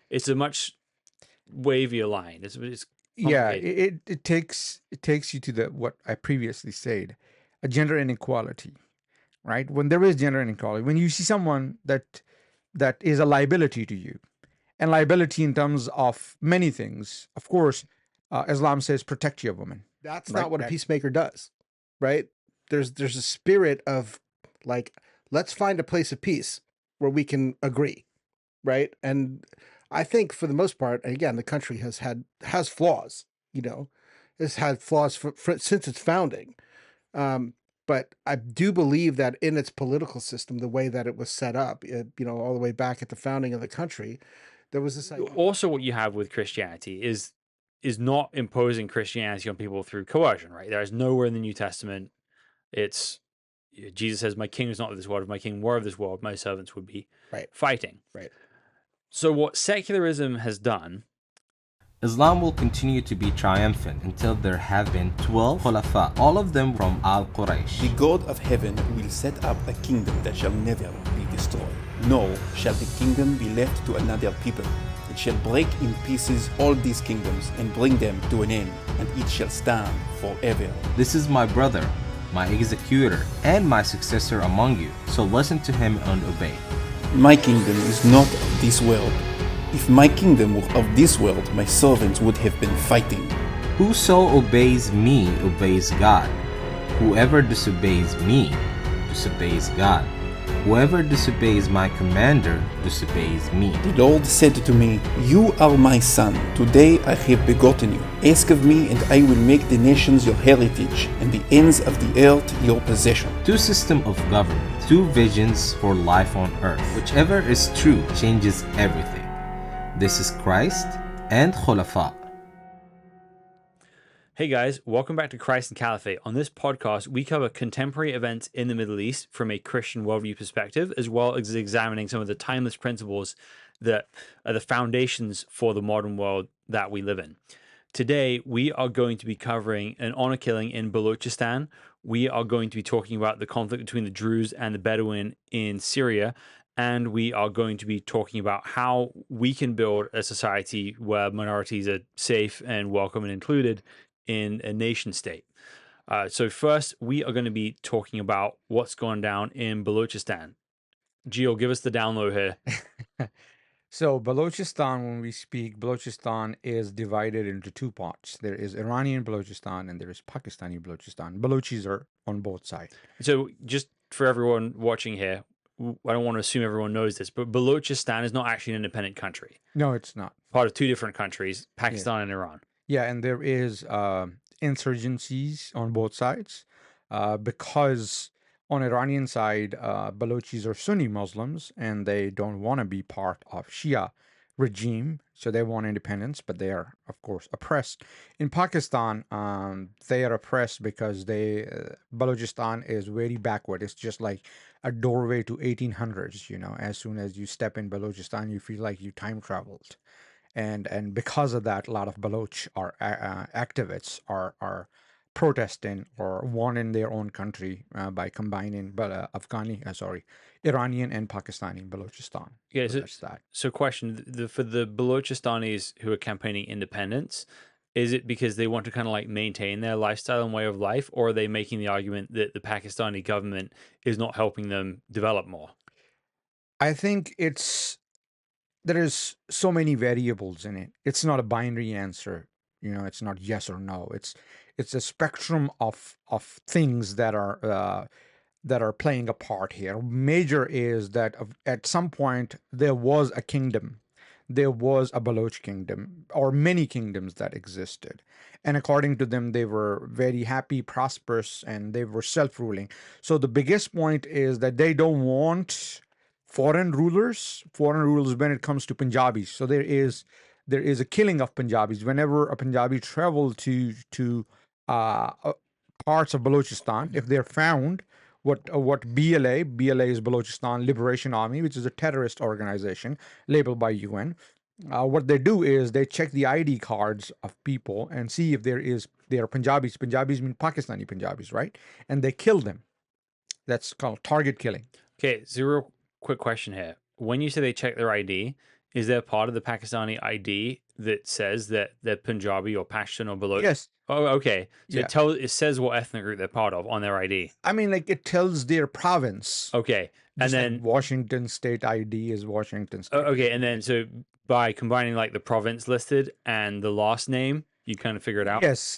it's a much wavier line. It's Yeah, complicated. it takes you to the what I previously said, a gender inequality, right? When there is gender inequality, when you see someone that is a liability to you, and liability in terms of many things, of course, Islam says protect your woman, That's right? not what a That peacemaker does, right? There's a spirit of like, let's find a place of peace where we can agree, right? And I think for the most part, again, the country has flaws, you know, it's had flaws since its founding. Um, but I do believe that in its political system, the way that it was set up, all the way back at the founding of the country, there was this idea. Also, what you have with Christianity is not imposing Christianity on people through coercion, right? There is nowhere in the New Testament. It's Jesus says, "My kingdom is not of this world. If my king were of this world, my servants would be Right. fighting." Right. So what secularism has done, Islam will continue to be triumphant until there have been 12 Khulafa, all of them from Al-Quraysh. The God of heaven will set up a kingdom that shall never be destroyed. Nor shall the kingdom be left to another people. It shall break in pieces all these kingdoms and bring them to an end, and it shall stand forever. This is my brother, my executor, and my successor among you, so listen to him and obey. My kingdom is not of this world. If my kingdom were of this world, my servants would have been fighting. Whoso obeys me obeys God. Whoever disobeys me disobeys God. Whoever disobeys my commander disobeys me. The Lord said to me, You are my son. Today I have begotten you. Ask of me, and I will make the nations your heritage, and the ends of the earth your possession. Two systems of government, two visions for life on earth. Whichever is true changes everything. This is Christ and Khulafa. Hey guys, welcome back to Christ and Caliphate. On this podcast, we cover contemporary events in the Middle East from a Christian worldview perspective, as well as examining some of the timeless principles that are the foundations for the modern world that we live in. Today, we are going to be covering an honor killing in Balochistan. We are going to be talking about the conflict between the Druze and the Bedouin in Syria. And we are going to be talking about how we can build a society where minorities are safe and welcome and included in a nation state. So first, we are going to be talking about what's going down in Balochistan. Gio, give us the download here. So Balochistan, when we speak, Balochistan is divided into two parts. There is Iranian Balochistan and there is Pakistani Balochistan. Balochis are on both sides. So just for everyone watching here, I don't want to assume everyone knows this, but Balochistan is not actually an independent country. No, it's not. Part of two different countries, Pakistan and Iran. Yeah, and there is insurgencies on both sides because on Iranian side, Balochis are Sunni Muslims and they don't want to be part of Shia regime, so they want independence, but they are, of course, oppressed. In Pakistan, they are oppressed because Balochistan is very backward. It's just like a doorway to 1800s, as soon as you step in Balochistan, you feel like you time traveled. And because of that, a lot of Baloch activists are protesting or wanting their own country by combining Iranian and Pakistani Balochistan. Yeah, so that's that. So question, for the Balochistanis who are campaigning independence, is it because they want to kind of like maintain their lifestyle and way of life, or are they making the argument that the Pakistani government is not helping them develop more? I think there is so many variables in it. It's not a binary answer. It's not yes or no. It's a spectrum of things that are playing a part here. Major is that at some point there was a kingdom. There was a Baloch kingdom or many kingdoms that existed. And according to them, they were very happy, prosperous, and they were self-ruling. So the biggest point is that they don't want foreign rulers when it comes to Punjabis. So there is a killing of Punjabis. Whenever a Punjabi travel to parts of Balochistan, if they're found, what BLA is Balochistan Liberation Army, which is a terrorist organization labeled by UN. What they do is they check the ID cards of people and see if they are Punjabis. Punjabis mean Pakistani Punjabis, right? And they kill them. That's called target killing. Okay, so real quick question here. When you say they check their ID, is there part of the Pakistani ID that says that they're Punjabi or Pashtun or Baloch? Yes. Oh, okay. So Yeah. it says what ethnic group they're part of on their ID. I mean, like it tells their province. Okay. And Just like then Washington State ID is Washington State. okay, and then so by combining like the province listed and the last name, you kind of figure it out. Yes.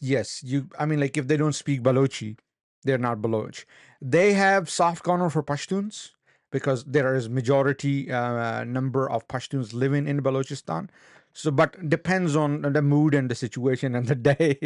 I mean, like if they don't speak Balochi, they're not Baloch. They have soft corner for Pashtuns because there is majority number of Pashtuns living in Balochistan. So, but depends on the mood and the situation and the day.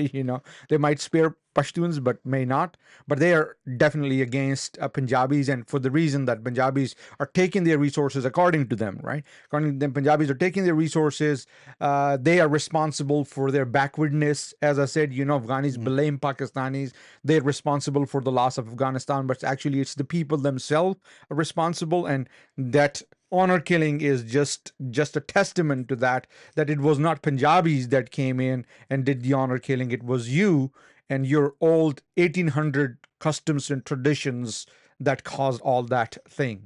They might spare Pashtuns, but may not. But they are definitely against Punjabis, and for the reason that Punjabis are taking their resources according to them, right? According to them, Punjabis are taking their resources. They are responsible for their backwardness. As I said, Afghanis blame Pakistanis. They're responsible for the loss of Afghanistan, but actually it's the people themselves are responsible, and that honor killing is just a testament to that it was not Punjabis that came in and did the honor killing. It was you and your old 1800 customs and traditions that caused all that thing.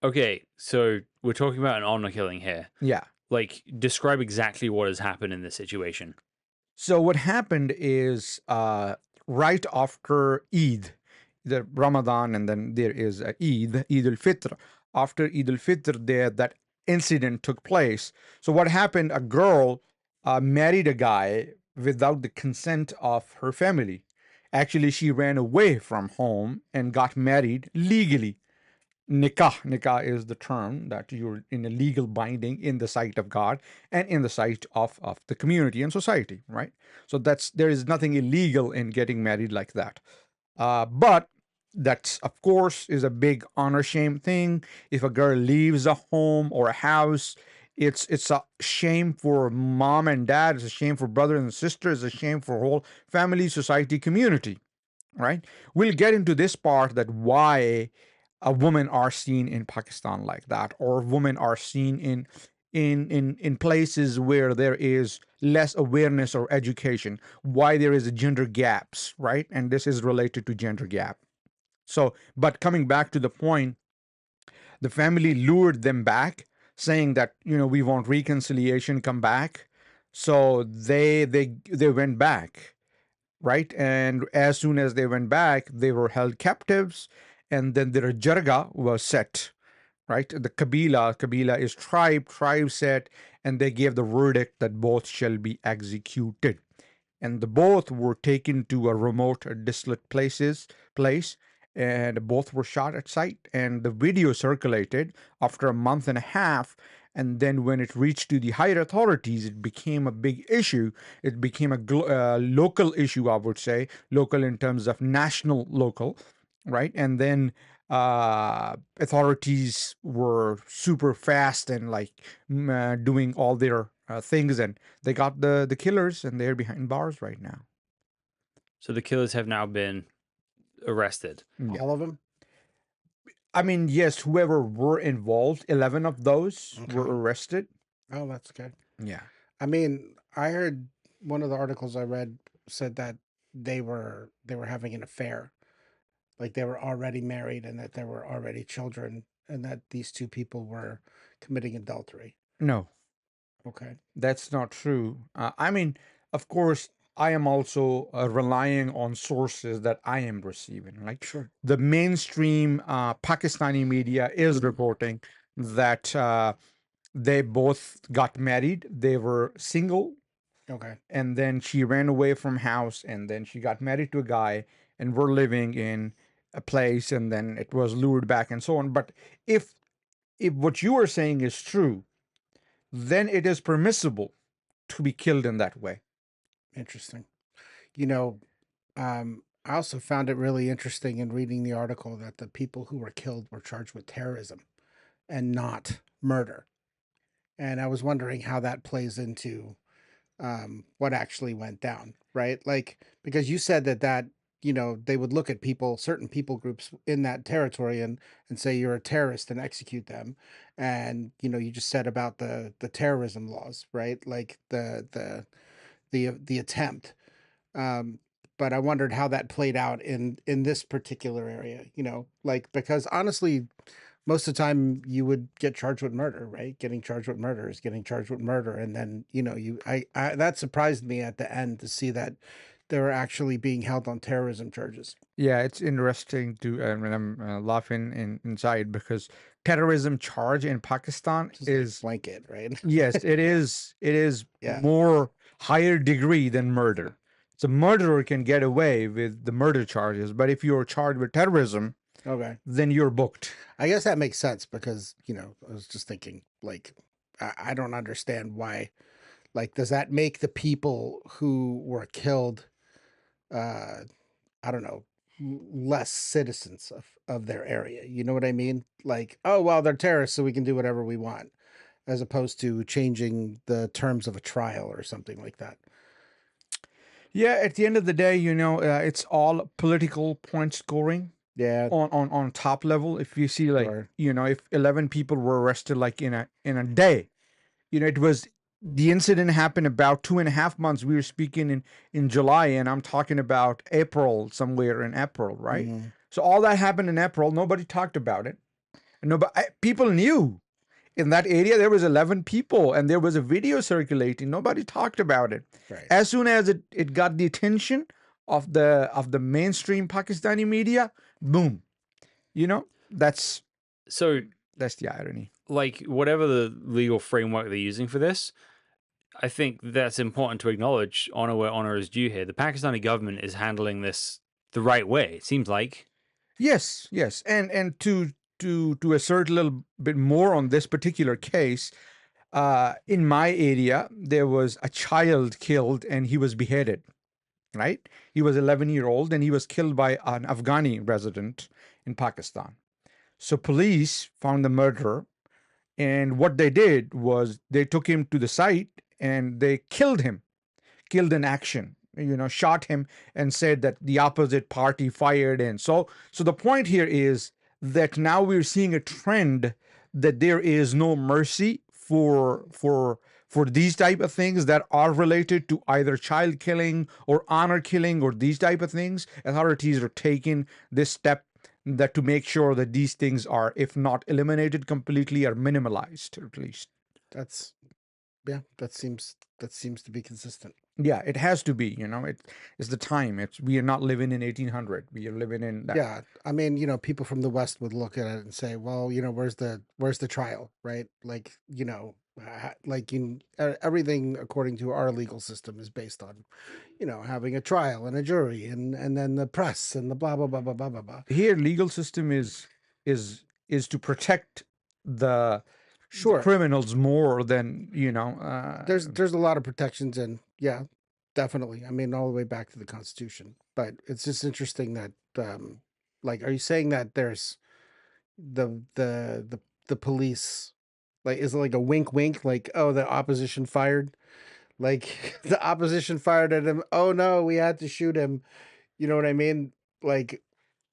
Okay, so we're talking about an honor killing here. Yeah. Like, describe exactly what has happened in this situation. So what happened is right after Eid, the Ramadan, and then there is Eid al-Fitr. After Eid al-Fitr, that incident took place. So what happened? A girl married a guy without the consent of her family. Actually, she ran away from home and got married legally. Nikah is the term that you're in a legal binding in the sight of God and in the sight of the community and society, right? So there is nothing illegal in getting married like that. But that, of course, is a big honor shame thing. If a girl leaves a home or a house, it's a shame for mom and dad. It's a shame for brother and sister. It's a shame for whole family, society, community, right? We'll get into this part that why women are seen in Pakistan like that, or women are seen in places where there is less awareness or education, why there is a gender gaps, right? And this is related to gender gap. So, but coming back to the point, the family lured them back, saying that we want reconciliation, come back. So they went back, right? And as soon as they went back, they were held captives, and then their jarga was set, right? The kabila is tribe set, and they gave the verdict that both shall be executed. And the both were taken to a remote, desolate place, and both were shot at sight. And the video circulated after a month and a half. And then when it reached to the higher authorities, it became a big issue. It became a local issue, I would say, local in terms of national local, right? And then authorities were super fast and doing all their things, and they got the killers, and they're behind bars right now. So the killers have now been arrested. Yeah. All of them? I mean, yes, whoever were involved, 11 of those were arrested. Oh, that's good. Yeah. I mean, I heard one of the articles I read said that they were having an affair. Like they were already married and that there were already children and that these two people were committing adultery. No, Okay. that's not true. I mean, of course, I am also relying on sources that I am receiving. Like Sure. the mainstream Pakistani media is reporting that they both got married. They were single, Okay. and then she ran away from house, and then she got married to a guy, and were living in a place, and then it was lured back and so on. But if what you are saying is true, then it is permissible to be killed in that way. Interesting. I also found it really interesting in reading the article that the people who were killed were charged with terrorism and not murder. And I was wondering how that plays into what actually went down, right? Like, because you said that they would look at certain people groups in that territory and say you're a terrorist and execute them. And, you just said about the terrorism laws, right? Like the attempt. But I wondered how that played out in this particular area, like, because honestly, most of the time you would get charged with murder, right? Getting charged with murder is getting charged with murder. And then, I that surprised me at the end to see that they were actually being held on terrorism charges. Yeah, it's interesting to, when I'm laughing inside because terrorism charge in Pakistan Just like is, blanket, right? yes, it is. It is Yeah. more higher degree than murder. So murderer can get away with the murder charges, but if you're charged with terrorism, Okay. then you're booked. I guess that makes sense because, I was just thinking, like, I don't understand why. Like, does that make the people who were killed, I don't know, less citizens of their area? You know what I mean? Like, oh, well, they're terrorists, so we can do whatever we want, as opposed to changing the terms of a trial or something like that. Yeah, at the end of the day, it's all political point scoring. Yeah. On top level, if you see like Sure. if 11 people were arrested like in a day, it was the incident happened about 2.5 months. We were speaking in July, and I'm talking about April, somewhere in April, right? Mhm. So all that happened in April. Nobody talked about it. People knew in that area there was 11 people, and there was a video circulating. Nobody talked about it. Right. As soon as it got the attention of the mainstream Pakistani media, boom. That's So, the irony. like, whatever the legal framework they're using for this, I think that's important to acknowledge, honor where honor is due here. The Pakistani government is handling this the right way, it seems like. Yes, yes. And to assert a little bit more on this particular case, in my area, there was a child killed and he was beheaded, right? He was 11-year-old and he was killed by an Afghani resident in Pakistan. So police found the murderer, and what they did was they took him to the site and they killed him, killed in action, shot him and said that the opposite party fired. And so the point here is that now we're seeing a trend that there is no mercy for these type of things that are related to either child killing or honor killing or these type of things. Authorities are taking this step that to make sure that these things are, if not eliminated completely, are minimalized at least. That seems to be consistent. Yeah, it has to be. It's the time. We are not living in 1800. We are living in that. Yeah, I mean, people from the West would look at it and say, well, where's the trial, right? Like, everything according to our legal system is based on, having a trial and a jury and then the press and the blah blah blah blah blah blah blah. Here, legal system is to protect the Sure. criminals more than There's a lot of protections, and yeah, definitely. I mean, all the way back to the Constitution. But it's just interesting that, like, are you saying that there's the police, like, is it like a wink wink, like, oh, the opposition fired, like the opposition fired at him, oh no, we had to shoot him, you know what I mean? Like,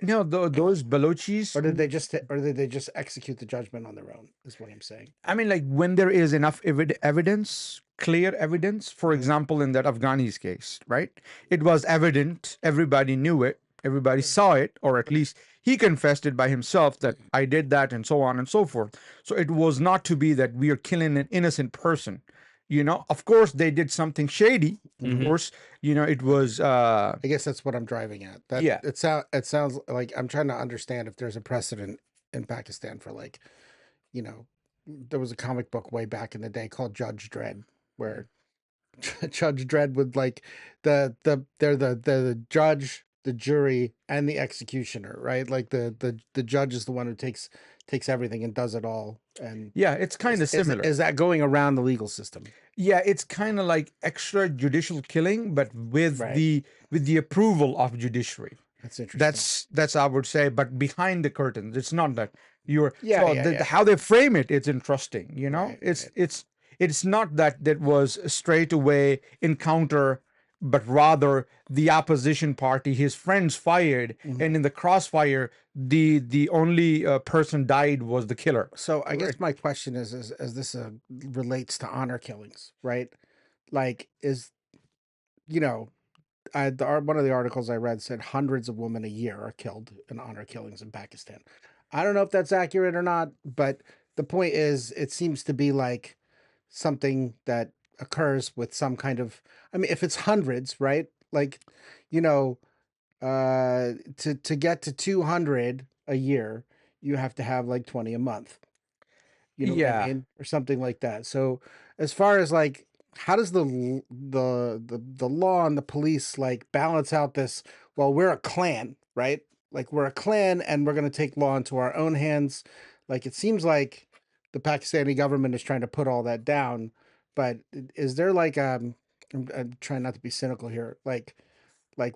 no, those Balochis, or did they just execute the judgment on their own, is what I'm saying. I mean, like, when there is enough evidence, clear evidence, for example, in that Afghani's case, right? It was evident, everybody knew it, everybody saw it, or at least he confessed it by himself that I did that, and so on and so forth. So it was not to be that we are killing an innocent person. Of course, they did something shady. Of course, it was. I guess that's what I'm driving at. That, yeah. It sounds like I'm trying to understand if there's a precedent in Pakistan for, like, there was a comic book way back in the day called Judge Dredd, where Judge Dredd would, like, they're the judge, the jury, and the executioner, right? Like the judge is the one who takes everything and does it all. And yeah, it's kind of similar. Is that going around the legal system? Yeah, it's kind of like extrajudicial killing, but with Right. the approval of judiciary. That's interesting. That's I would say, but behind the curtains, it's not that you're. Yeah, so yeah. How they frame it, it's interesting. Right, It's not that was a straight away encounter, but rather the opposition party, his friends fired, and in the crossfire, the only person died was the killer. So I guess my question is as this relates to honor killings, right? Like, is, one of the articles I read said hundreds of women a year are killed in honor killings in Pakistan. I don't know if that's accurate or not, but the point is, it seems to be like something that occurs with some kind of. I mean, if it's hundreds, right? Like, you know, to get to 200 a year, you have to have like 20 a month. You know what I Yeah, mean? Or something like that. So as far as like how does the law and the police like balance out this? Well, we're a clan, right? Like we're a clan and we're going to take law into our own hands. Like it seems like the Pakistani government is trying to put all that down, but is there like I'm trying not to be cynical here. Like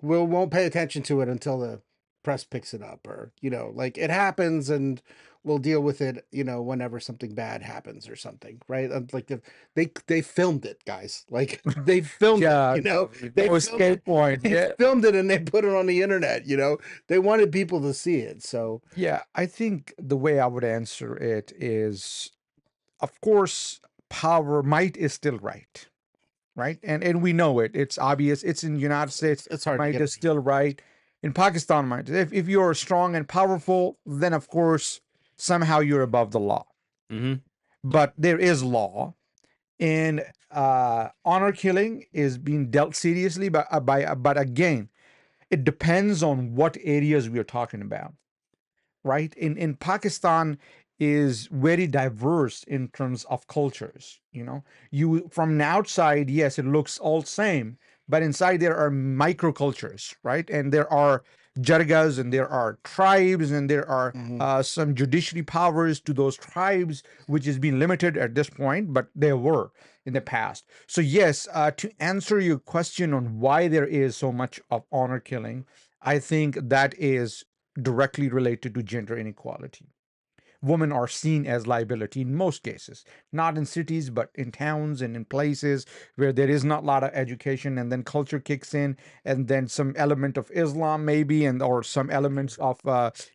we won't pay attention to it until the press picks it up, or like it happens and we'll deal with it whenever something bad happens or something, right? Like they filmed it, guys. Like they filmed yeah. it, No they escape point. they Yeah, filmed it and they put it on the internet. They wanted people to see it. So yeah. I think the way I would answer it is, of course, might is still right, right? And we know it. It's obvious. It's in the United States. it's hard to Might get is still right. In Pakistan, might. If you're strong and powerful, then of course somehow you're above the law. Hmm. But there is law, and honor killing is being dealt seriously but again, it depends on what areas we are talking about, right? In Pakistan is very diverse in terms of cultures. You from the outside, yes, it looks all same, but inside there are microcultures, right? And there are jargas and there are tribes and there are some judiciary powers to those tribes, which has been limited at this point, but there were in the past. So yes, to answer your question on why there is so much of honor killing, I think that is directly related to gender inequality. Women are seen as liability in most cases, not in cities, but in towns and in places where there is not a lot of education, and then culture kicks in, and then some element of Islam maybe, and or some elements of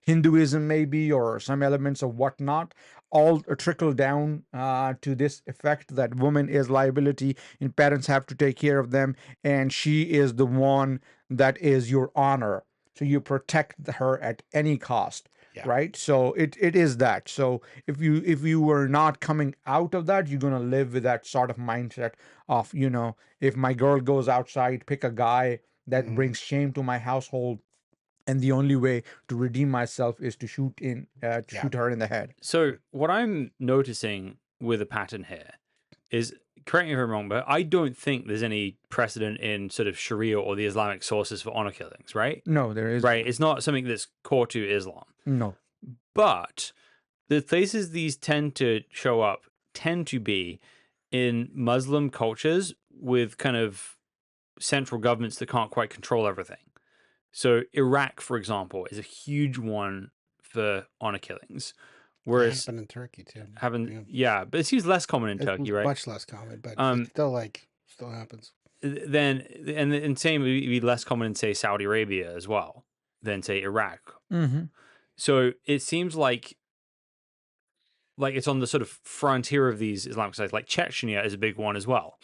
Hinduism maybe, or some elements of whatnot, all trickle down to this effect that woman is liability and parents have to take care of them, and she is the one that is your honor. So you protect her at any cost. Yeah. Right. So it is that. So if you were not coming out of that, you're gonna live with that sort of mindset of, if my girl goes outside, pick a guy that brings shame to my household, and the only way to redeem myself is to shoot her in the head. So what I'm noticing with a pattern here is, correct me if I'm wrong, but I don't think there's any precedent in sort of Sharia or the Islamic sources for honor killings, right? No, there is Right. It's not something that's core to Islam. no. But the places these tend to show up tend to be in Muslim cultures with kind of central governments that can't quite control everything. So Iraq, for example, is a huge one for honor killings. Whereas happened in Turkey too. but it seems less common in It's Turkey, right? much less common, but Um, it still happens. Then and same would be less common in, say, Saudi Arabia as well than, say, Iraq. Mm-hmm. So it seems like it's on the sort of frontier of these Islamic states. Like Chechnya is a big one as well,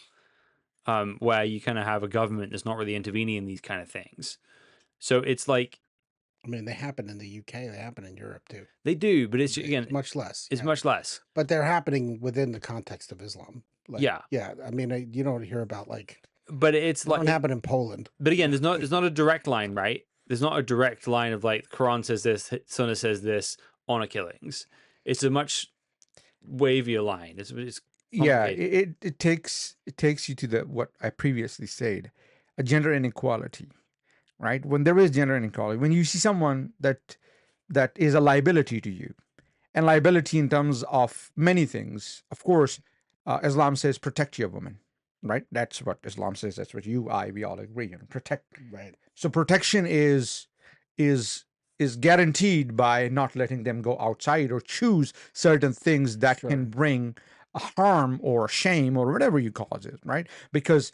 where you kind of have a government that's not really intervening in these kind of things. So it's like, I mean, they happen in the UK. They happen in Europe too. they do, but it's again, much less. it's yeah. much less. But they're happening within the context of Islam. Like, Yeah. yeah. I mean, you don't hear about But it's they don't happen in Poland. But again, there's not a direct line, right? There's not a direct line of like the Quran says this, Sunnah says this, honor killings. It's a much wavier line. It's Yeah, complicated. it takes you to what I previously said, a gender inequality, right? When there is gender inequality, when you see someone that is a liability to you, and liability in terms of many things, of course, Islam says protect your woman, right? That's what Islam says. That's what we all agree on. Protect. Right. So protection is guaranteed by not letting them go outside or choose certain things that Sure. can bring harm or shame or whatever you call it, right? Because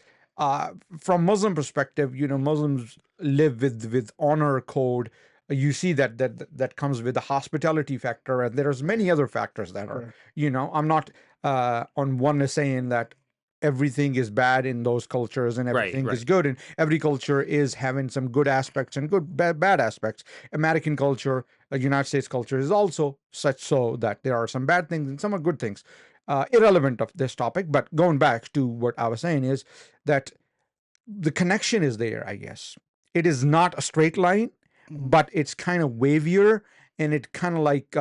from Muslim perspective, Muslims live with honor code. You see that comes with the hospitality factor, and there's many other factors that are, I'm not on one is saying that everything is bad in those cultures and everything is good, and every culture is having some good aspects and bad aspects. American culture, United States culture is also such so that there are some bad things and some are good things. Irrelevant of this topic, but going back to what I was saying is that the connection is there, I guess. It is not a straight line, but it's kind of wavier, and it kind of like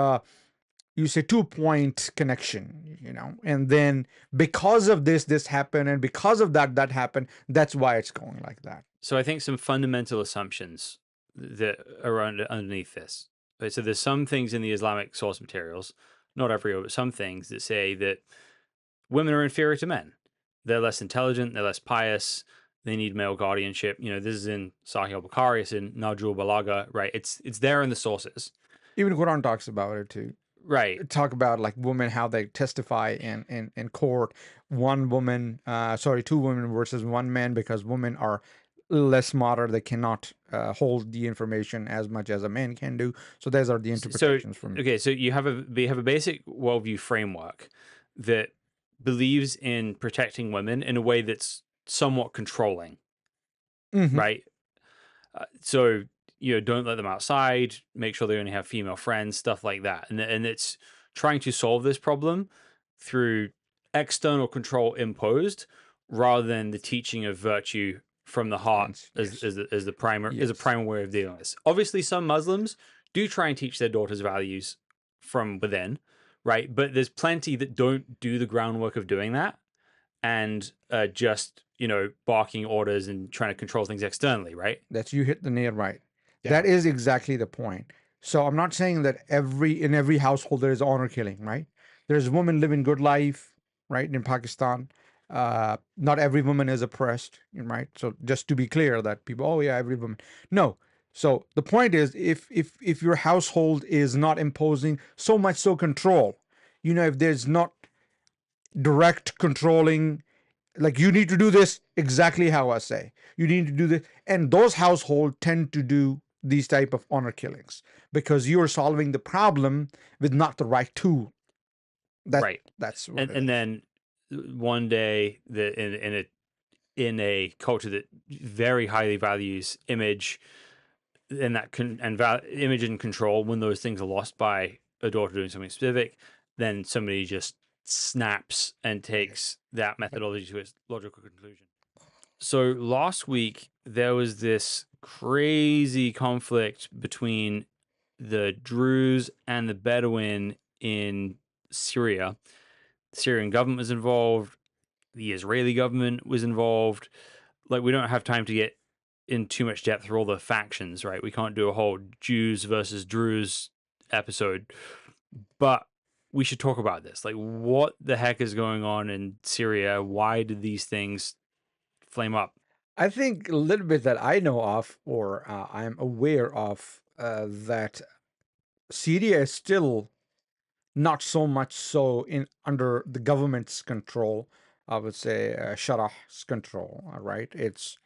you say 2-point connection, and then because of this happened, and because of that happened. That's why it's going like that. So I think some fundamental assumptions that are underneath this. Right? So there's some things in the Islamic source materials, not every, but some things that say that women are inferior to men. They're less intelligent, they're less pious, they need male guardianship. This is in Sahih al-Bukhari, it's in Najul Balaga, right? It's there in the sources. Even Quran talks about it too. Right. Talk about like women, how they testify in court. Two women versus one man, because women are less smarter. They cannot hold the information as much as a man can do. So those are the interpretations from. Okay, so you have a basic worldview framework that believes in protecting women in a way that's somewhat controlling, right? So don't let them outside. Make sure they only have female friends, stuff like that, and it's trying to solve this problem through external control imposed rather than the teaching of virtue from the heart as the primary as a primary way of dealing with this. Obviously, some Muslims do try and teach their daughters values from within, right? But there's plenty that don't do the groundwork of doing that and just barking orders and trying to control things externally, right? That's, you hit the nail right. Yeah. That is exactly the point. So I'm not saying that in every household there is honor killing, right? There's women living good life, right? In Pakistan, not every woman is oppressed, right? So just to be clear that people, every woman. No. So the point is, if your household is not imposing so much so control, if there's not direct controlling, like you need to do this exactly how I say, you need to do this, and those households tend to do these type of honor killings because you're solving the problem with not the right tool. That's what and then one day in a culture that very highly values image and image and control, when those things are lost by a daughter doing something specific, then somebody just snaps and takes that methodology to its logical conclusion. So last week there was this crazy conflict between the Druze and the Bedouin in Syria. The Syrian government was involved. The Israeli government was involved. Like, we don't have time to get in too much depth for all the factions, right? We can't do a whole Jews versus Druze episode, but we should talk about this. Like, what the heck is going on in Syria? Why did these things flame up? I think a little bit that I know of, or I'm aware of, that Syria is still not so much so under the government's control. I would say Sharah's control. Right? It's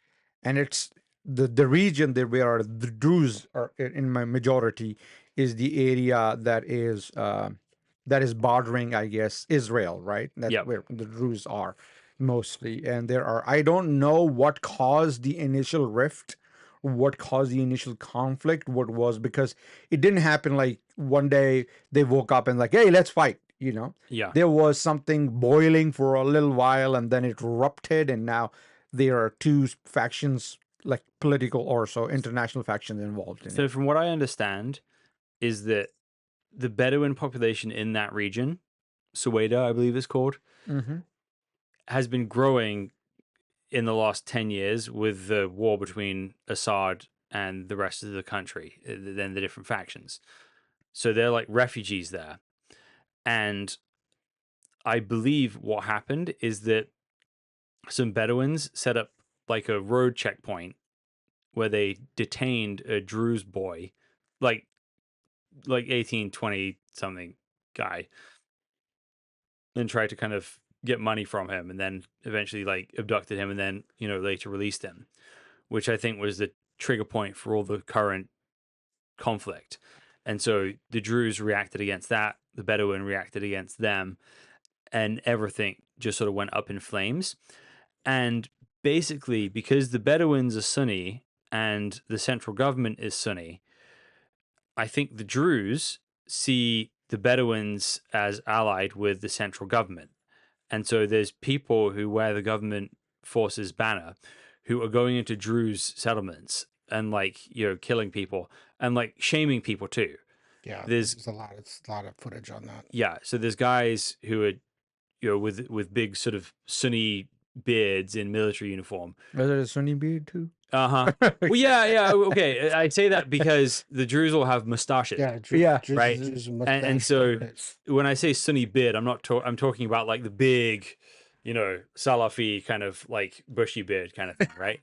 the region there where the Druze are in my majority is the area that is bordering, I guess, Israel. Right? That's where the Druze are mostly, and I don't know what caused the initial rift, what caused the initial conflict, what was, because it didn't happen like one day they woke up and like, hey, let's fight. There was something boiling for a little while, and then it erupted, and now there are two factions, like political or so international factions involved in it. So from what I understand is that the Bedouin population in that region, Suwaida, I believe it's called, has been growing in the last 10 years with the war between Assad and the rest of the country, then the different factions. So they're like refugees there. And I believe what happened is that some Bedouins set up like a road checkpoint where they detained a Druze boy, like 18, 20 something guy, and tried to kind of get money from him, and then eventually like abducted him, and then later released him, which I think was the trigger point for all the current conflict. And so the Druze reacted against that, the Bedouin reacted against them, and everything just sort of went up in flames. And basically, because the Bedouins are Sunni and the central government is Sunni, I think the Druze see the Bedouins as allied with the central government. And so there's people who wear the government forces banner who are going into Druze settlements and killing people and shaming people too. Yeah, There's a lot of footage on that. Yeah, so there's guys who are with big sort of Sunni beards in military uniform. Is it a Sunni beard too? Uh-huh. Well, yeah, okay. I say that because the Druze will have mustaches. Yeah, right. And so when I say Sunni beard, I'm talking about like the big, Salafi kind of like bushy beard kind of thing, right?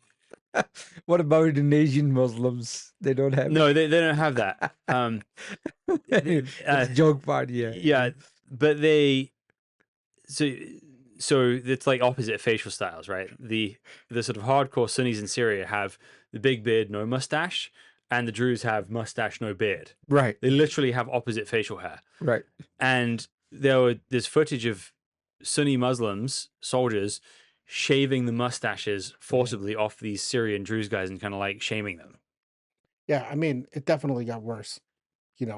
What about Indonesian Muslims? They don't have No, they don't have that. It's joke part, yeah. Yeah, but so it's like opposite facial styles, right? The sort of hardcore Sunnis in Syria have the big beard, no mustache, and the Druze have mustache, no beard. Right. They literally have opposite facial hair. Right. And there's footage of Sunni Muslims, soldiers, shaving the mustaches forcibly off these Syrian Druze guys and kind of like shaming them. Yeah, I mean, it definitely got worse,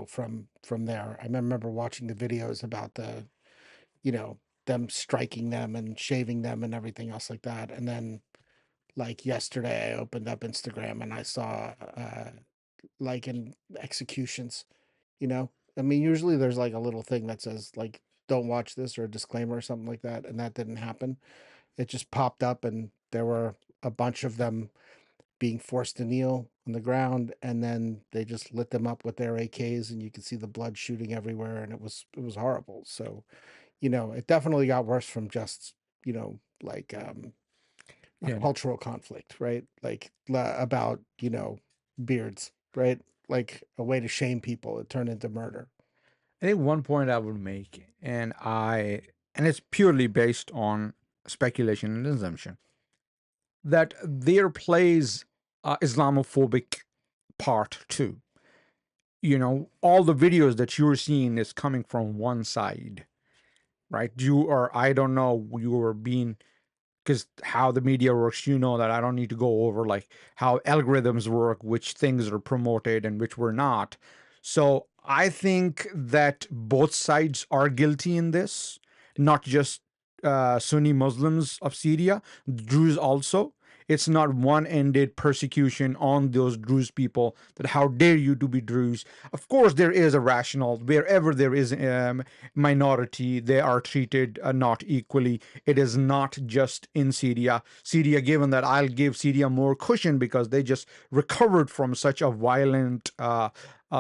from there. I remember watching the videos about them striking them and shaving them and everything else like that. And then like yesterday, I opened up Instagram and I saw in executions, I mean, usually there's like a little thing that says like, don't watch this or a disclaimer or something like that. And that didn't happen. It just popped up and there were a bunch of them being forced to kneel on the ground, and then they just lit them up with their AKs and you could see the blood shooting everywhere, and it was horrible. So, it definitely got worse from just, a cultural conflict, right? Like about, beards, right? Like a way to shame people. It turned into murder. I think one point I would make, and it's purely based on speculation and assumption, that there plays Islamophobic part too. All the videos that you're seeing is coming from one side, right? I don't know, you are being, because how the media works, that I don't need to go over like how algorithms work, which things are promoted and which were not. So I think that both sides are guilty in this, not just Sunni Muslims of Syria, Druze also. It's not one-ended persecution on those Druze people that how dare you to be Druze. Of course, there is a rationale. Wherever there is minority, they are treated not equally. It is not just in Syria. Syria, given that I'll give Syria more cushion because they just recovered from such a violent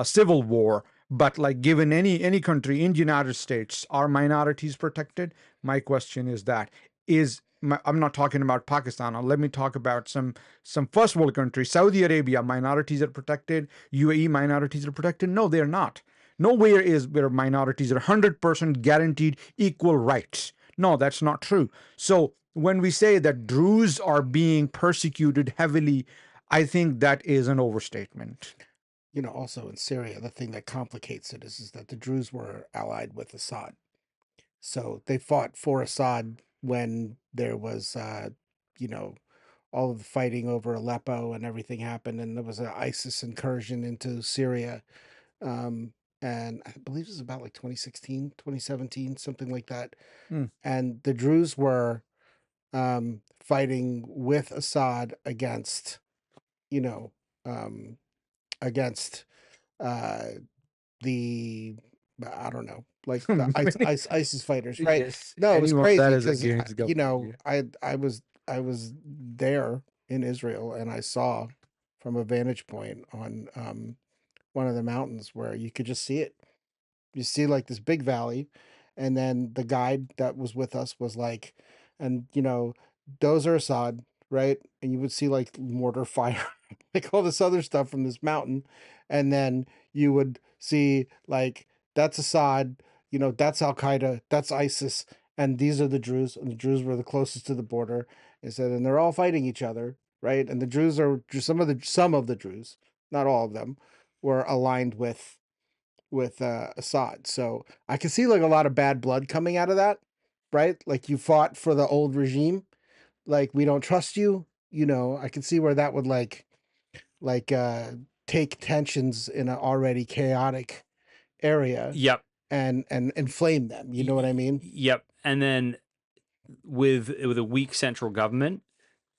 civil war. But like given any country in the United States, are minorities protected? My question is that. I'm not talking about Pakistan. Let me talk about some first world countries. Saudi Arabia, minorities are protected. UAE, minorities are protected. No, they're not. Nowhere is where minorities are 100% guaranteed equal rights. No, that's not true. So when we say that Druze are being persecuted heavily, I think that is an overstatement. Also in Syria, the thing that complicates it is that the Druze were allied with Assad. So they fought for Assad when there was, all of the fighting over Aleppo and everything happened, and there was an ISIS incursion into Syria. And I believe it was about like 2016, 2017, something like that. And the Druze were fighting with Assad against, against the, I don't know, like the ISIS fighters, right? Yes. No, it was crazy because yeah. I was there in Israel, and I saw from a vantage point on one of the mountains where you could just see it. You see like this big valley, and then the guide that was with us was like, and those are Assad, right? And you would see like mortar fire, like all this other stuff from this mountain, and then you would see like that's Assad, that's Al Qaeda, that's ISIS, and these are the Druze, and the Druze were the closest to the border. And said, and they're all fighting each other, right? And the Druze are some of the Druze, not all of them, were aligned with Assad. So I can see like a lot of bad blood coming out of that, right? Like you fought for the old regime. Like we don't trust you. You know, I can see where that would like take tensions in an already chaotic area Yep. and inflame them. You know what I mean? Yep. And then with a weak central government,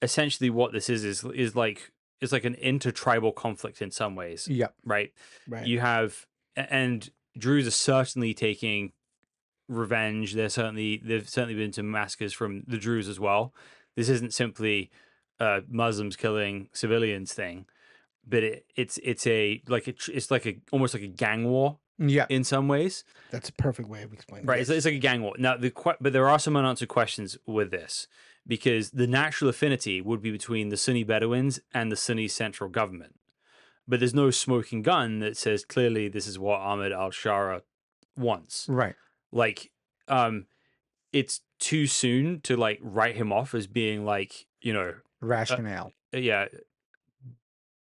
essentially what this is like an intertribal conflict in some ways. Yeah. Right. Right. You have, and Druze are certainly taking revenge. There's certainly been some massacres from the Druze as well. This isn't simply Muslims killing civilians thing, but it's almost like a gang war Yeah. in some ways. That's a perfect way of explaining Right, it. it's like a gang war. Now, but there are some unanswered questions with this, because the natural affinity would be between the Sunni Bedouins and the Sunni central government. But there's no smoking gun that says clearly this is what Ahmed al-Shara wants. Right. Like, it's too soon to like write him off as being like, Rationale. yeah.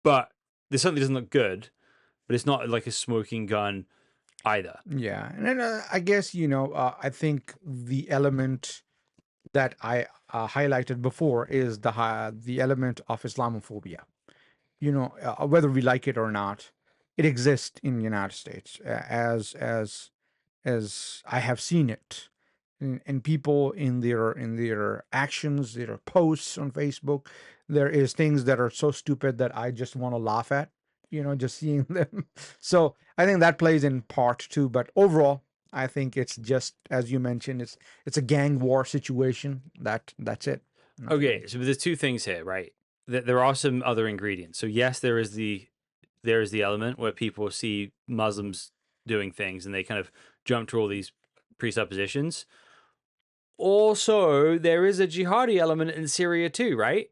But this certainly doesn't look good. But it's not like a smoking gun either. Yeah. And then I guess, I think the element that I highlighted before is the element of Islamophobia. Whether we like it or not, it exists in the United States as I have seen it. And people in their actions, their posts on Facebook, there is things that are so stupid that I just want to laugh at, just seeing them. So I think that plays in part too. But overall, I think it's just, as you mentioned, it's a gang war situation. That's it. Okay, so there's two things here, right? There are some other ingredients. So yes, there is the element where people see Muslims doing things and they kind of jump to all these presuppositions. Also, there is a jihadi element in Syria too, right?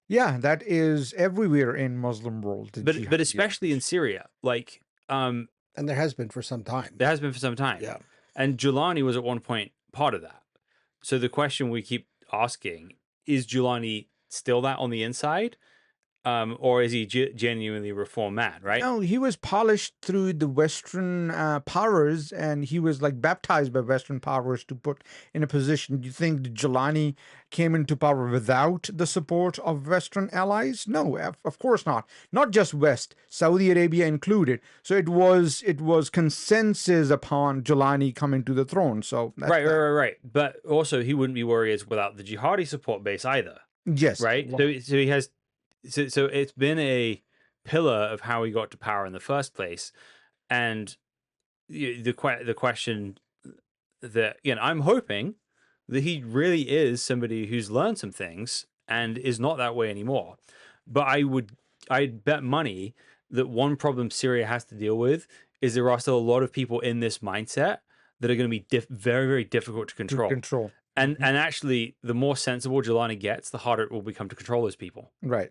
Yeah, that is everywhere in Muslim world. But especially in Syria, like and there has been for some time. There has been for some time. Yeah. And Giuliani was at one point part of that. So the question we keep asking is, Giuliani still that on the inside? Or is he genuinely a reformed man, right? No, he was polished through the Western powers, and he was like baptized by Western powers to put in a position. Do you think that Giuliani came into power without the support of Western allies? No, of course not. Not just West, Saudi Arabia included. So it was consensus upon Giuliani coming to the throne. So that's right. But also, he wouldn't be warriors without the jihadi support base either. Yes, right. So he has. So it's been a pillar of how he got to power in the first place, and the question that, again, I'm hoping that he really is somebody who's learned some things and is not that way anymore. But I'd bet money that one problem Syria has to deal with is there are still a lot of people in this mindset that are going to be very, very difficult to control. And actually, the more sensible Giuliani gets, the harder it will become to control those people. Right.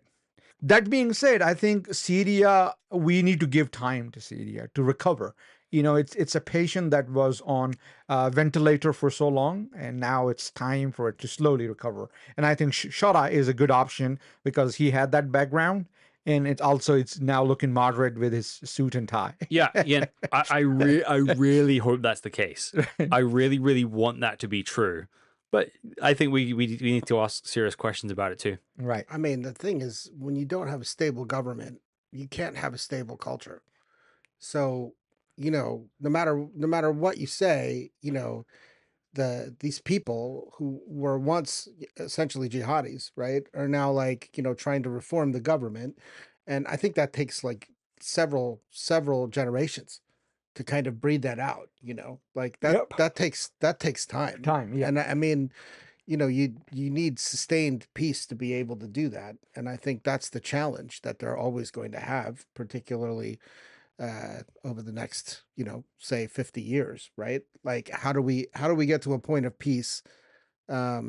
That being said, I think Syria, we need to give time to Syria to recover. It's a patient that was on a ventilator for so long, and now it's time for it to slowly recover. And I think Shara is a good option because he had that background, and it's now looking moderate with his suit and tie. Yeah. I really hope that's the case. I really, really want that to be true. But I think we need to ask serious questions about it too. Right. I mean, the thing is, when you don't have a stable government, you can't have a stable culture. So, no matter what you say, these people who were once essentially jihadis, right, are now like, trying to reform the government. And I think that takes like several generations to kind of breed that out, like that. Yep. that takes time. Yeah. And I mean, you need sustained peace to be able to do that. And I think that's the challenge that they're always going to have, particularly over the next, say 50 years, right? Like, how do we get to a point of peace? How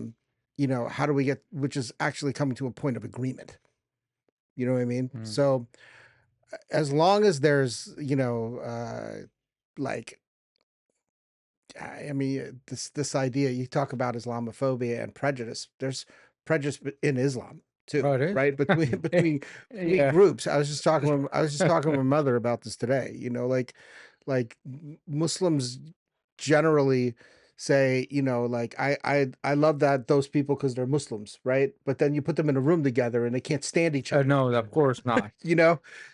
do we get, which is actually coming to a point of agreement? You know what I mean? Mm. So as long as there's, like, I mean, this idea, you talk about Islamophobia and prejudice. There's prejudice in Islam too, right? Between Yeah. groups. I was just talking with my mother about this today. Like Muslims generally say, like I love that those people because they're Muslims, right? But then you put them in a room together and they can't stand each other. No, of course not.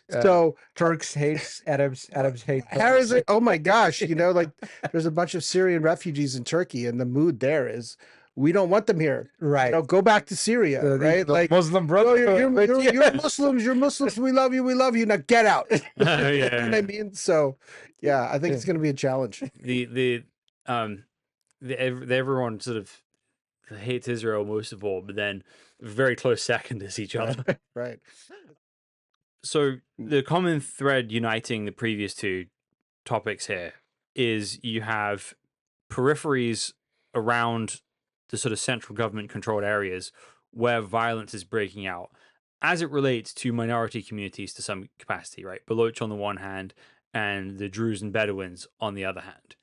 So Turks hates Arabs, Arabs hate Harris, oh my gosh, like there's a bunch of Syrian refugees in Turkey, and the mood there is we don't want them here. right. Go back to Syria, right? The Like Muslim oh, brother. you're Muslims, you're Muslims. We love you. Now get out. You know Yeah. what I mean? So, yeah, I think it's going to be a challenge. Everyone sort of hates Israel most of all, but then very close second is each other. Right. So the common thread uniting the previous two topics here is you have peripheries around the sort of central government controlled areas where violence is breaking out as it relates to minority communities to some capacity, right? Baloch on the one hand and the Druze and Bedouins on the other hand.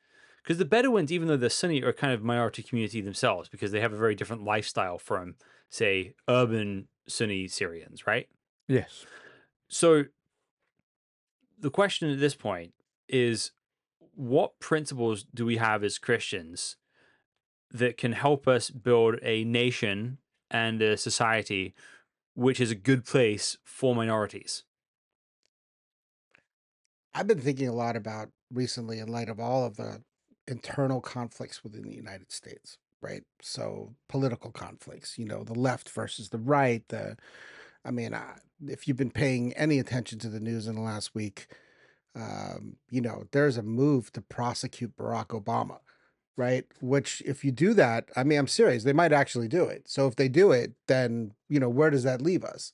Because the Bedouins, even though they're Sunni, are kind of minority community themselves because they have a very different lifestyle from, say, urban Sunni Syrians, right? Yes. So the question at this point is, what principles do we have as Christians that can help us build a nation and a society which is a good place for minorities? I've been thinking a lot about recently in light of all of the internal conflicts within the United States, right? So political conflicts, the left versus the right. If you've been paying any attention to the news in the last week, there's a move to prosecute Barack Obama, right? Which, if you do that, I'm serious, they might actually do it. So if they do it, then, where does that leave us?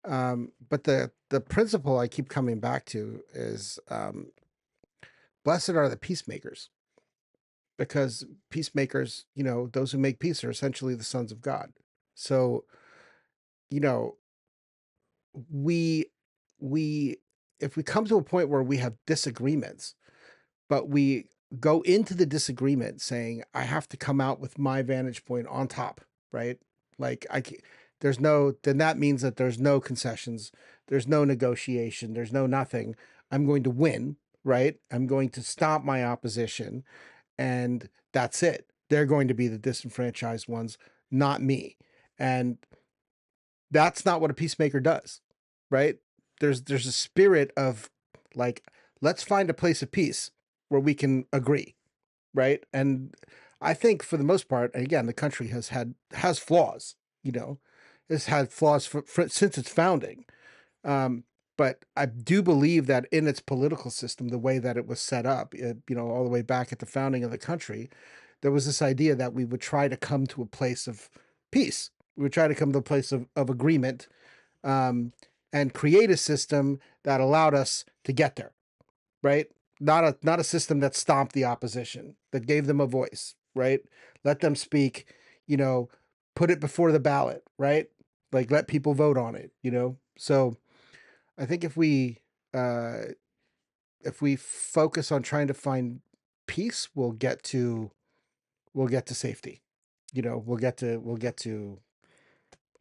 But the principle I keep coming back to is blessed are the peacemakers, because peacemakers, those who make peace are essentially the sons of God. So, we if we come to a point where we have disagreements, but we go into the disagreement saying, I have to come out with my vantage point on top, right? Like then that means that there's no concessions, there's no negotiation, there's no nothing. I'm going to win, right? I'm going to stop my opposition, and that's it. They're going to be the disenfranchised ones, not me. And that's not what a peacemaker does, right? There's a spirit of like, let's find a place of peace where we can agree, right? And I think for the most part, and again, the country has flaws, it's had flaws since its founding. But I do believe that in its political system, the way that it was set up, all the way back at the founding of the country, there was this idea that we would try to come to a place of peace. We would try to come to a place of agreement, and create a system that allowed us to get there, right? Not a system that stomped the opposition, that gave them a voice, right? Let them speak, put it before the ballot, right? Like let people vote on it, So I think if we focus on trying to find peace, we'll get to safety. We'll get to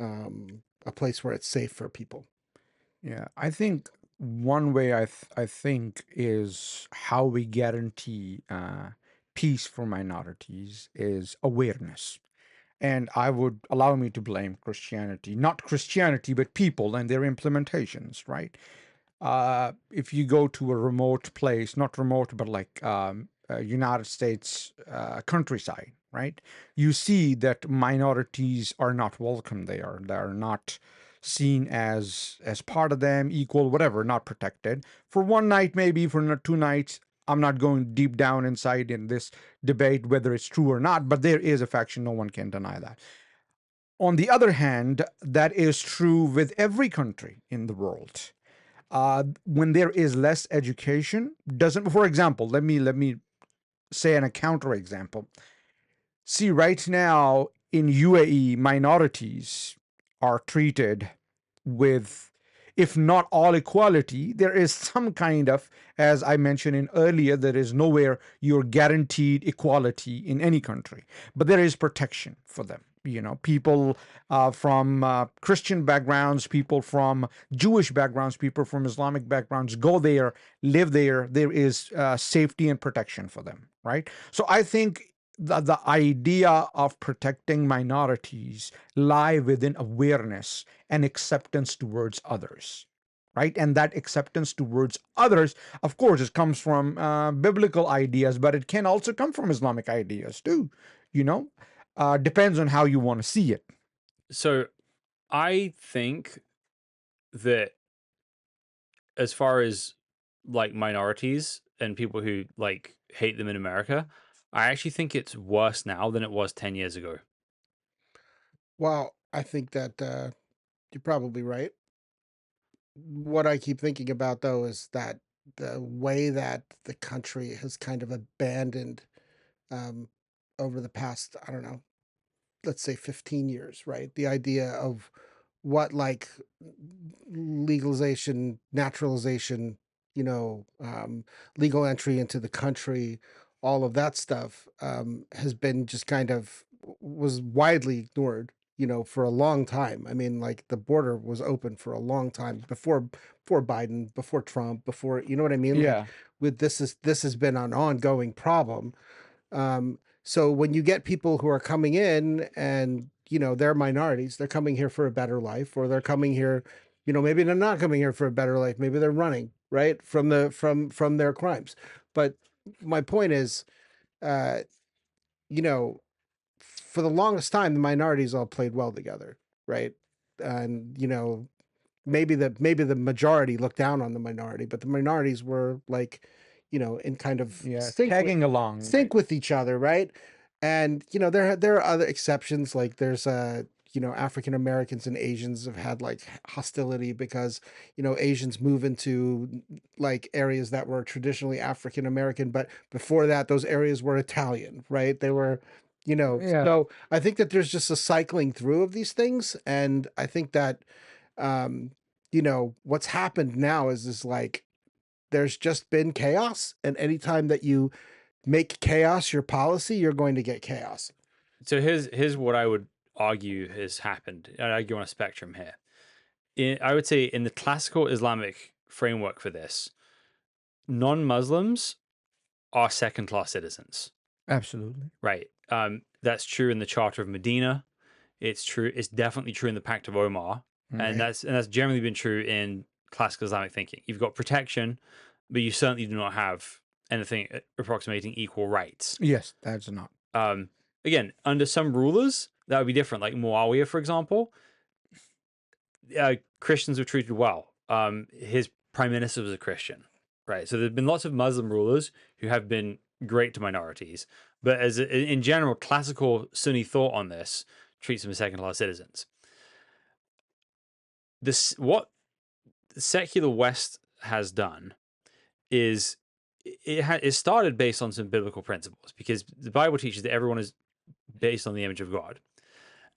a place where it's safe for people. Yeah, I think one way I think is how we guarantee peace for minorities is awareness. And I would allow me to blame Christianity, not Christianity, but people and their implementations, right? If you go to a remote place, not remote, but like United States countryside, right? You see that minorities are not welcome there. They're not seen as part of them, equal, whatever, not protected. For one night, maybe for 2 nights. I'm not going deep down inside in this debate whether it's true or not, but there is a faction, no one can deny that. On the other hand, that is true with every country in the world. When there is less education, for example, let me say a counter example. See, right now in UAE, minorities are treated with, if not all equality, there is some kind of, as I mentioned earlier, there is nowhere you're guaranteed equality in any country, but there is protection for them. People from Christian backgrounds, people from Jewish backgrounds, people from Islamic backgrounds go there, live there. There is safety and protection for them, right? So I think the idea of protecting minorities lie within awareness and acceptance towards others, right? And that acceptance towards others, of course, it comes from biblical ideas, but it can also come from Islamic ideas too. You know, depends on how you want to see it. So I think that as far as like minorities and people who like hate them in America, I actually think it's worse now than it was 10 years ago. Well, I think that you're probably right. What I keep thinking about, though, is that the way that the country has kind of abandoned um, over the past, I don't know, let's say 15 years, right? The idea of what like legalization, naturalization, legal entry into the country, all of that stuff has been just kind of was widely ignored, for a long time. I mean, like the border was open for a long time before Biden, before Trump, before, you know what I mean? Like with this has been an ongoing problem. So when you get people who are coming in and, they're minorities, they're coming here for a better life, or they're coming here, maybe they're not coming here for a better life. Maybe they're running, right, from their crimes. But my point is, uh, you know, for the longest time, the minorities all played well together, right? And, maybe the majority looked down on the minority, but the minorities were like, in kind of tagging along, sync with each other, right? And there are other exceptions, like there's African Americans and Asians have had like hostility because Asians move into like areas that were traditionally African American, but before that those areas were Italian, right? They were so I think that there's just a cycling through of these things, and I think that what's happened now is like there's just been chaos, and anytime that you make chaos your policy, you're going to get chaos. So here's what I would argue has happened. I argue on a spectrum here. I would say in the classical Islamic framework for this, non-Muslims are second-class citizens. Absolutely. Right. That's true in the Charter of Medina. It's true. It's definitely true in the Pact of Omar, and that's generally been true in classical Islamic thinking. You've got protection, but you certainly do not have anything approximating equal rights. Yes, that's not. Again, under some rulers, that would be different. Like Muawiyah, for example, Christians were treated well. His prime minister was a Christian, right? So there's been lots of Muslim rulers who have been great to minorities, but in general, classical Sunni thought on this treats them as second-class citizens. What the secular West has done is it started based on some biblical principles, because the Bible teaches that everyone is based on the image of God,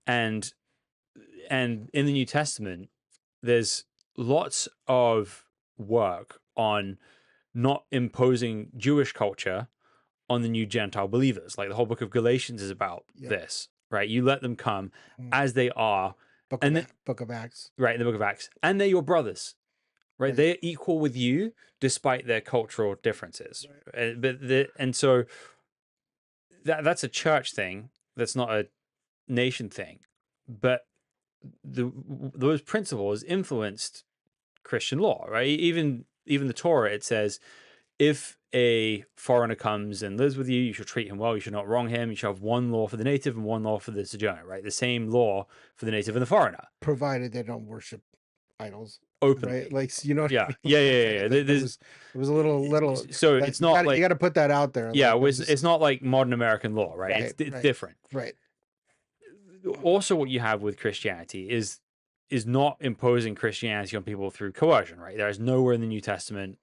and in the New Testament, there's lots of work on not imposing Jewish culture on the new Gentile believers. Like the whole book of Galatians is about this, right? You let them come as they are. Book of Acts. Right, in the book of Acts. And they're your brothers, right? They're equal with you despite their cultural differences. Right. And so that's a church thing. That's not a nation thing. But those principles influenced Christian law, right? Even the Torah, it says, if a foreigner comes and lives with you, you should treat him well. You should not wrong him. You should have one law for the native and one law for the sojourner, right? The same law for the native and the foreigner, provided they don't worship idols openly. Right? Like, you know what I mean? Yeah. It was a little. So it's not like you got to put that out there. Yeah, like, it's not like modern American law, right? It's different. Right. Also, what you have with Christianity is not imposing Christianity on people through coercion, right? There is nowhere in the New Testament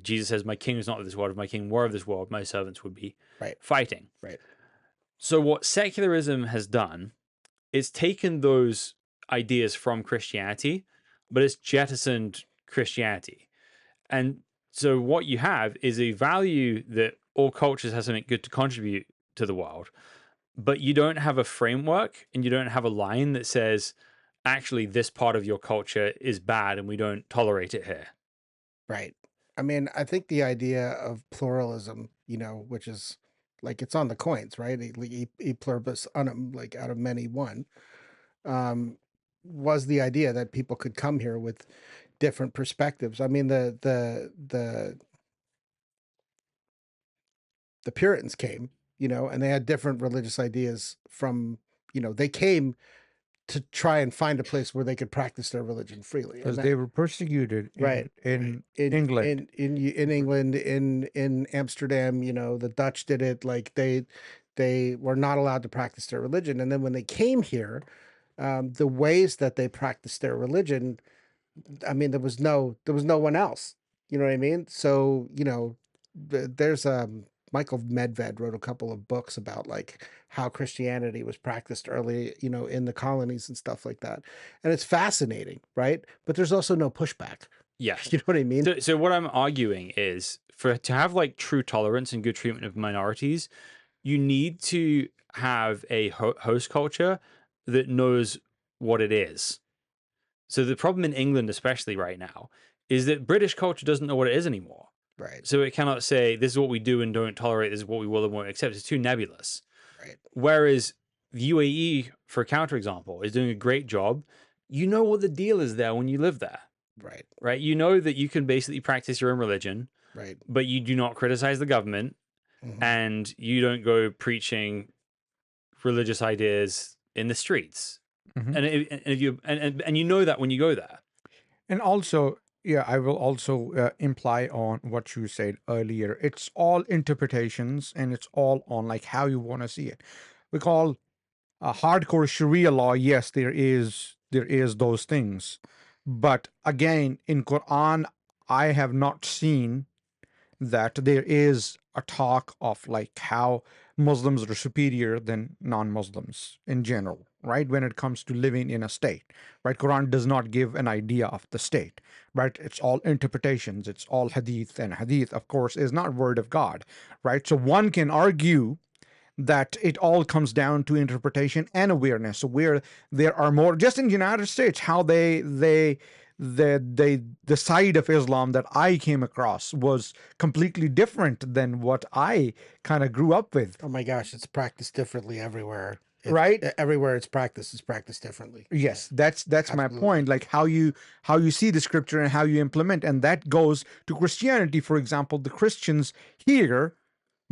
Jesus says, "My king is not of this world. If my king were of this world, my servants would be fighting." Right. So what secularism has done is taken those ideas from Christianity, but it's jettisoned Christianity. And so what you have is a value that all cultures have something good to contribute to the world, but you don't have a framework and you don't have a line that says, actually, this part of your culture is bad and we don't tolerate it here. Right. I mean, I think the idea of pluralism, which is like it's on the coins, right? E pluribus unum, like out of many one, was the idea that people could come here with different perspectives. I mean, the Puritans came, and they had different religious ideas from, they came to try and find a place where they could practice their religion freely. Because they were persecuted in England. In England, in Amsterdam, the Dutch did it. Like they were not allowed to practice their religion. And then when they came here, the ways that they practiced their religion, I mean, there was no one else. You know what I mean? So, there's Michael Medved wrote a couple of books about like how Christianity was practiced early, in the colonies and stuff like that. And it's fascinating, right? But there's also no pushback. Yes. You know what I mean? So what I'm arguing is to have like true tolerance and good treatment of minorities, you need to have a host culture that knows what it is. So the problem in England, especially right now, is that British culture doesn't know what it is anymore. Right. So it cannot say, this is what we do and don't tolerate, this is what we will and won't accept. It's too nebulous. Right. Whereas the UAE, for counterexample, is doing a great job. You know what the deal is there when you live there. Right. Right. You know that you can basically practice your own religion. Right. But you do not criticize the government, and you don't go preaching religious ideas in the streets. And if you and you know that when you go there. And also, yeah, I will also imply on what you said earlier. It's all interpretations, and it's all on like how you want to see it. We call hardcore Sharia law. Yes, there is those things, but again, in Qur'an, I have not seen that there is a talk of like how Muslims are superior than non-Muslims in general, right? When it comes to living in a state, right? Quran does not give an idea of the state, right? It's all interpretations. It's all hadith, and hadith, of course, is not word of God, right? So one can argue that it all comes down to interpretation and awareness. So where there are more, just in the United States, how the side of Islam that I came across was completely different than what I kind of grew up with. Oh my gosh, it's practiced differently everywhere. Right? Everywhere it's practiced differently. Yes, that's my point. Like how you see the scripture and how you implement, and that goes to Christianity. For example, the Christians here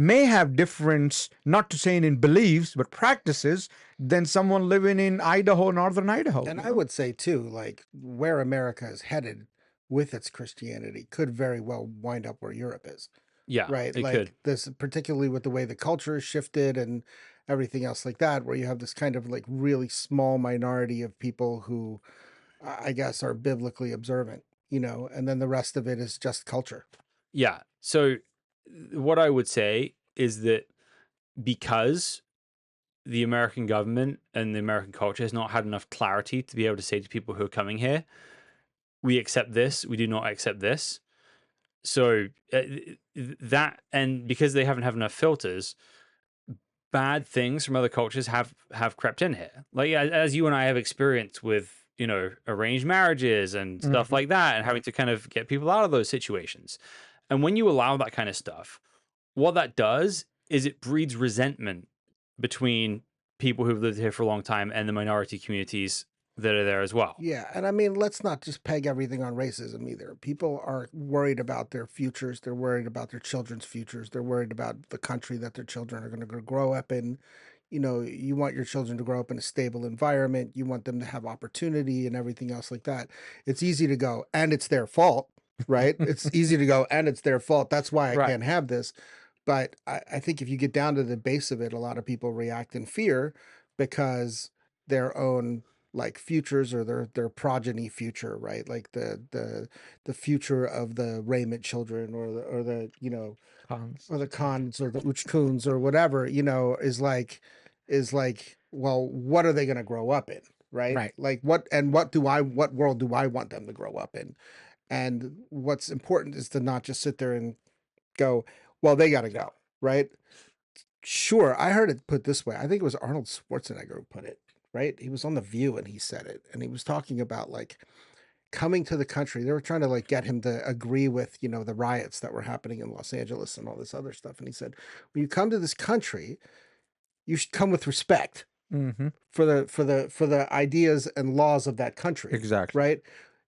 may have difference, not to say in beliefs, but practices than someone living in Idaho, northern Idaho. And I would say too, like where America is headed with its Christianity could very well wind up where Europe is. Yeah, right. It like could. This, particularly with the way the culture is shifted and everything else like that, where you have this kind of like really small minority of people who I guess are biblically observant, and then the rest of it is just culture. Yeah. So what I would say is that because the American government and the American culture has not had enough clarity to be able to say to people who are coming here, we accept this, we do not accept this. So that, and because they haven't had enough filters, bad things from other cultures have crept in here. Like as you and I have experienced with, arranged marriages and stuff like that, and having to kind of get people out of those situations. And when you allow that kind of stuff, what that does is it breeds resentment between people who've lived here for a long time and the minority communities that are there as well. Yeah. And I mean, let's not just peg everything on racism either. People are worried about their futures. They're worried about their children's futures. They're worried about the country that their children are going to grow up in. You want your children to grow up in a stable environment. You want them to have opportunity and everything else like that. It's easy to go, and it's their fault, right? It's easy to go, and it's their fault. That's why I can't have this. But I think if you get down to the base of it, a lot of people react in fear because their own like futures or their progeny future, right? Like the future of the Raymond children or the Cons. or the Khans or the Uchkuns or whatever, is like, well, what are they going to grow up in? Right. Like what world do I want them to grow up in? And what's important is to not just sit there and go, well, they got to go. Right. Sure. I heard it put this way. I think it was Arnold Schwarzenegger who put it, right? He was on The View and he said it, and he was talking about like, coming to the country. They were trying to like get him to agree with, you know, the riots that were happening in Los Angeles and all this other stuff. And he said, when you come to this country, you should come with respect Mm-hmm. for the ideas and laws of that country. Exactly. Right.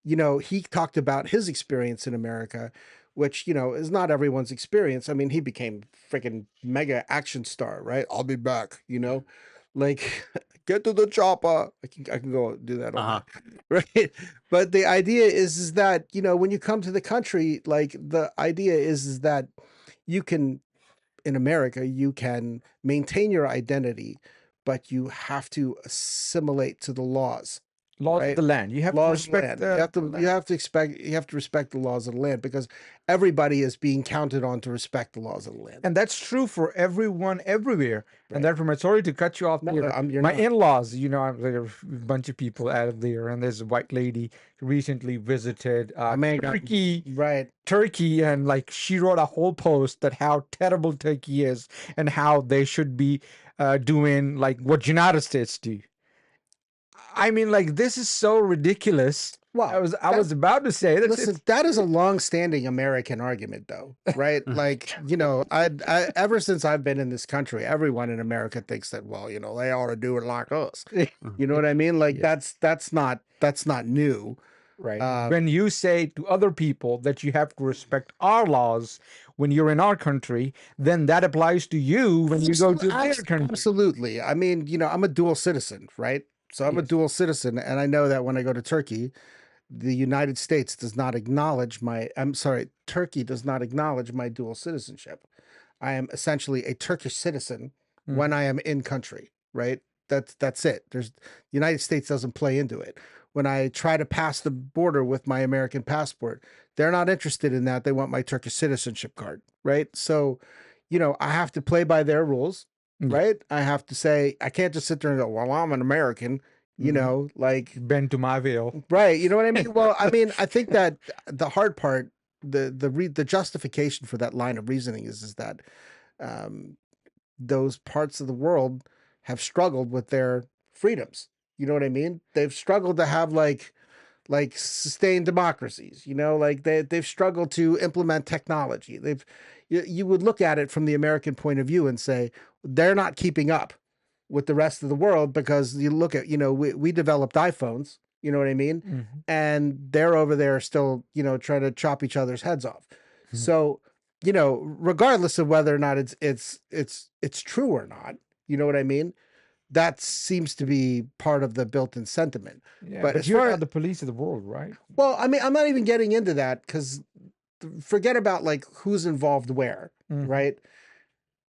You know, he talked about his experience in America, which, you know, is not everyone's experience. I mean, he became freaking mega action star, right? I'll be back, you know, like get to the chopper. I can go do that all Uh-huh. night, right? But the idea is that, you know, when you come to the country, like the idea is that you can, in America, you can maintain your identity, but you have to assimilate to the laws. Laws Right. of the land. You have Laws to of respect the land. the You have to respect the laws of the land, because everybody is being counted on to respect the laws of the land. And that's true for everyone everywhere. Right. And therefore, sorry to cut you off No, there. you're My not. in-laws, you know, there are a bunch of people out of there, and there's a white lady who recently visited Turkey, Right. Turkey, and like she wrote a whole post that how terrible Turkey is and how they should be doing like what United States do. I mean, like this is so ridiculous. Well, I was about to say that. listen, that is a long-standing American argument, though, right? Like, you know, I ever since I've been in this country, everyone in America thinks that, well, you know, they ought to do it like us. You know what I mean? Like that's not new. Right. When you say to other people that you have to respect our laws when you're in our country, then that applies to you when you go to their country. Absolutely. I mean, you know, I'm a dual citizen, right? So I'm a dual citizen, and I know that when I go to Turkey, the United States does not acknowledge Turkey does not acknowledge my dual citizenship. I am essentially a Turkish citizen when I am in country, right? That's it. The United States doesn't play into it. When I try to pass the border with my American passport, they're not interested in that. They want my Turkish citizenship card, right? So, you know, I have to play by their rules, right? I have to say, I can't just sit there and go, well, I'm an American, you know, like bend to my will. Right. You know what I mean? Well, I mean, I think that the hard part, the justification for that line of reasoning is that those parts of the world have struggled with their freedoms. You know what I mean? They've struggled to have like sustained democracies, you know, like they've struggled to implement technology. You would look at it from the American point of view and say, they're not keeping up with the rest of the world, because you look at, you know, we developed iPhones, you know what I mean? And they're over there still, you know, trying to chop each other's heads off. So, you know, regardless of whether or not it's true or not, you know what I mean? That seems to be part of the built-in sentiment. Yeah, but but as you're far not the police of the world, right? Well, I mean, I'm not even getting into that, because forget about like who's involved where, right?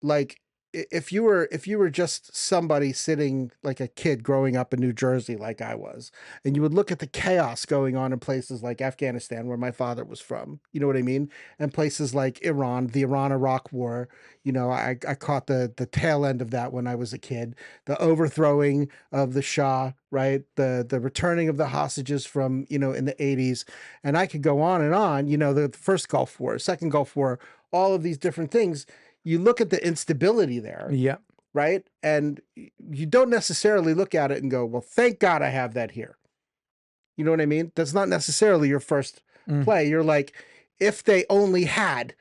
Like if you were just somebody sitting, like a kid growing up in New Jersey like I was, and you would look at the chaos going on in places like Afghanistan, where my father was from, you know what I mean? And places like Iran, the Iran-Iraq war, you know, I caught the tail end of that when I was a kid, the overthrowing of the Shah, right? The returning of the hostages from, you know, in the 80s. And I could go on, you know, the first Gulf War, second Gulf War, all of these different things. You look at the instability there, Yeah. right? And you don't necessarily look at it and go, well, thank God I have that here. You know what I mean? That's not necessarily your first play. You're like, if they only had,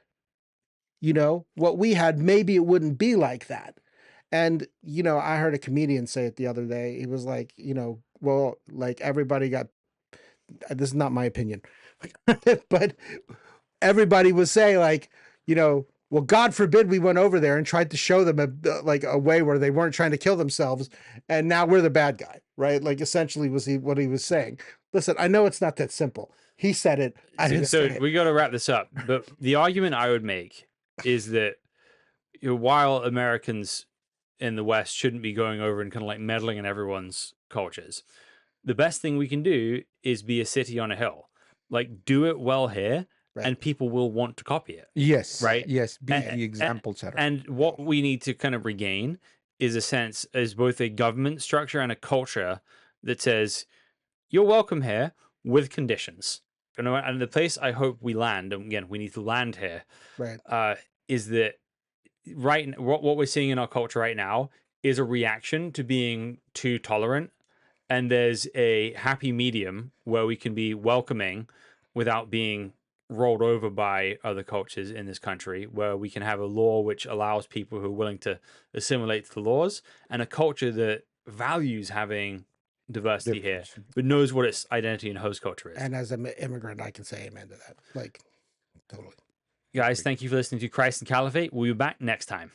you know, what we had, maybe it wouldn't be like that. And, you know, I heard a comedian say it the other day. He was like, you know, well, like everybody got, this is not my opinion, but everybody was saying like, you know, well, God forbid we went over there and tried to show them a way where they weren't trying to kill themselves, and now we're the bad guy, right? Like essentially what he was saying. Listen, I know it's not that simple. He said it. I didn't say it. We got to wrap this up. But the argument I would make is that, you know, while Americans in the West shouldn't be going over and kind of like meddling in everyone's cultures, the best thing we can do is be a city on a hill. Like, do it well here. Right. And people will want to copy it. Yes. Right. Yes. Be the example setter. And what we need to kind of regain is a sense as both a government structure and a culture that says, you're welcome here with conditions. And the place I hope we land, and again, we need to land here, right? Is that what we're seeing in our culture right now is a reaction to being too tolerant and there's a happy medium where we can be welcoming without being rolled over by other cultures in this country, where we can have a law which allows people who are willing to assimilate to the laws, and a culture that values having diversity here, but knows what its identity and host culture is. And as an immigrant, I can say amen to that. Like, totally. Guys, thank you for listening to Christ and Caliphate. We'll be back next time.